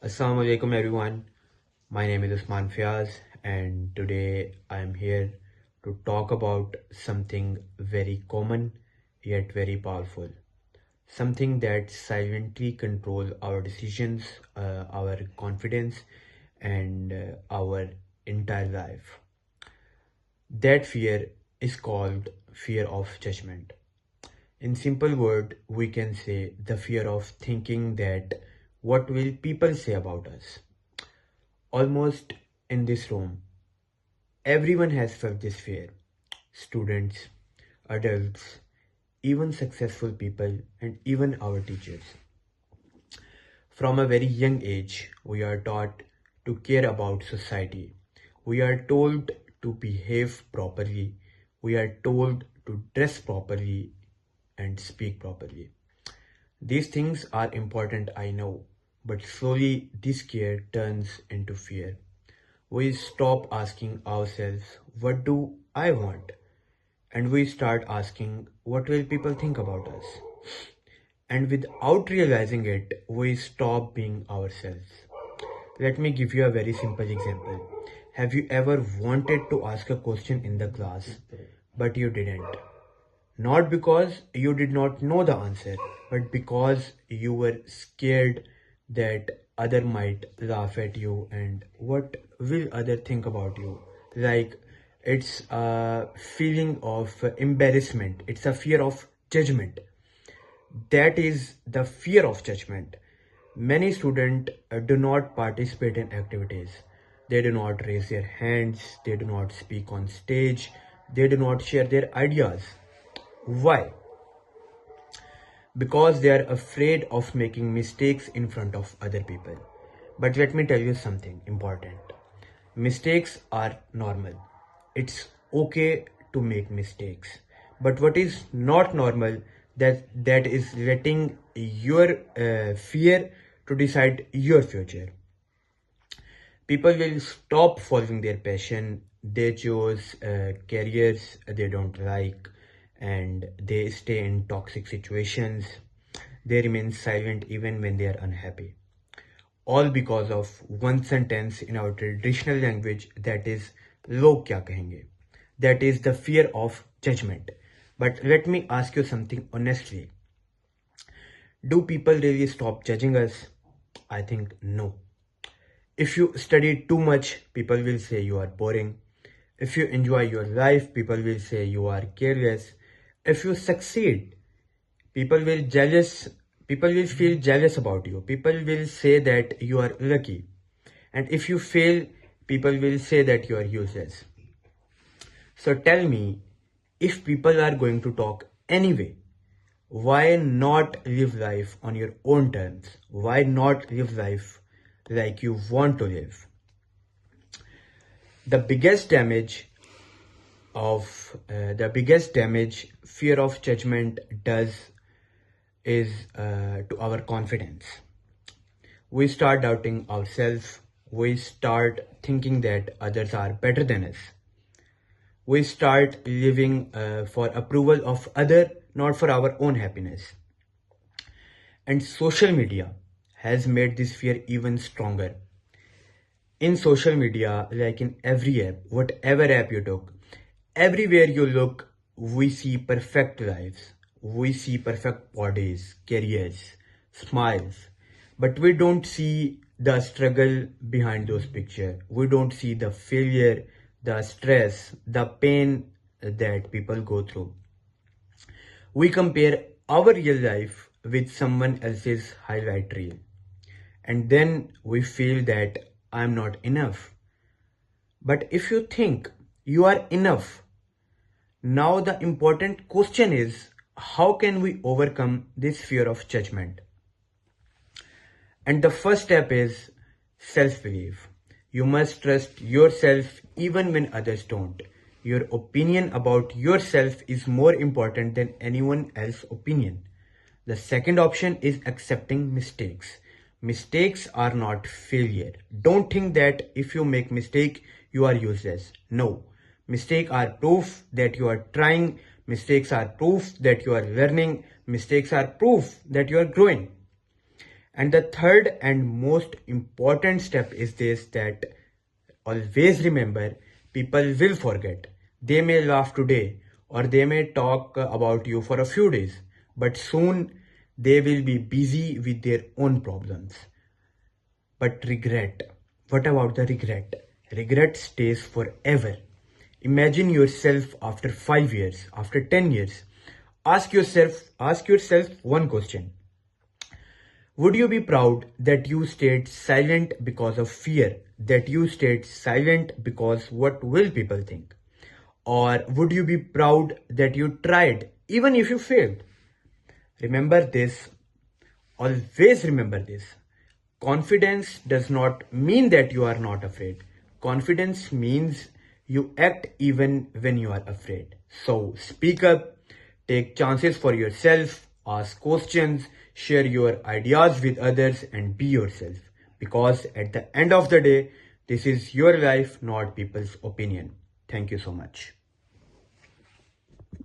Assalamu alaikum everyone. My name is Usman Fayyaz and today I am here to talk about something very common yet very powerful. Something that silently controls our decisions, our confidence and our entire life. That fear is called fear of judgment. In simple word, we can say the fear of thinking that what will people say about us. Almost in this room, everyone has felt this fear. Students, adults, even successful people, and even our teachers. From a very young age, we are taught to care about society. We are told to behave properly. We are told to dress properly and speak properly. These things are important, I know, but slowly this care turns into fear. We stop asking ourselves, what do I want? And we start asking, what will people think about us? And without realizing it, we stop being ourselves. Let me give you a very simple example. Have you ever wanted to ask a question in the class, but you didn't? Not because you did not know the answer, but because you were scared that other might laugh at you and what will other think about you. Like it's a feeling of embarrassment. It's a fear of judgment. That is the fear of judgment. Many students do not participate in activities. They do not raise their hands. They do not speak on stage. They do not share their ideas. Why? Because they are afraid of making mistakes in front of other people. But let me tell you something important. Mistakes are normal. It's okay to make mistakes. But what is not normal that is letting your fear to decide your future. People will stop following their passion. They choose careers they don't like and they stay in toxic situations. They remain silent even when they are unhappy. All because of one sentence in our traditional language, that is log kya kahenge. That is the fear of judgment. But let me ask you something honestly. Do people really stop judging us? I think no. If you study too much, people will say you are boring. If you enjoy your life, people will say you are careless. If you succeed, people will feel jealous about you. People will say that you are lucky. And if you fail, people will say that you are useless. So tell me, if people are going to talk anyway, why not live life on your own terms? Why not live life like you want to live? The biggest damage fear of judgment does is to our confidence. We start doubting ourselves. We start thinking that others are better than us. We start living for approval of other, not for our own happiness. And social media has made this fear even stronger. In social media, like in every app, whatever app you took, everywhere you look, we see perfect lives. We see perfect bodies, careers, smiles. But we don't see the struggle behind those pictures. We don't see the failure, the stress, the pain that people go through. We compare our real life with someone else's highlight reel. And then we feel that I'm not enough. But if you think you are enough, now the important question is, how can we overcome this fear of judgment? And the first step is self-belief. You must trust yourself even when others don't. Your opinion about yourself is more important than anyone else's opinion. The second option is accepting mistakes. Mistakes are not failure. Don't think that if you make mistake, you are useless. No. Mistakes are proof that you are trying. Mistakes are proof that you are learning. Mistakes are proof that you are growing. And the third and most important step is this, that always remember, people will forget. They may laugh today or they may talk about you for a few days, but soon they will be busy with their own problems. But regret, what about the regret? Regret stays forever. Imagine yourself after 5 years, after 10 years. Ask yourself one question. Would you be proud that you stayed silent because of fear? That you stayed silent because what will people think? Or would you be proud that you tried even if you failed? Remember this, always remember this. Confidence does not mean that you are not afraid. Confidence means you act even when you are afraid. So speak up, take chances for yourself, ask questions, share your ideas with others, and be yourself. Because at the end of the day, this is your life, not people's opinion. Thank you so much.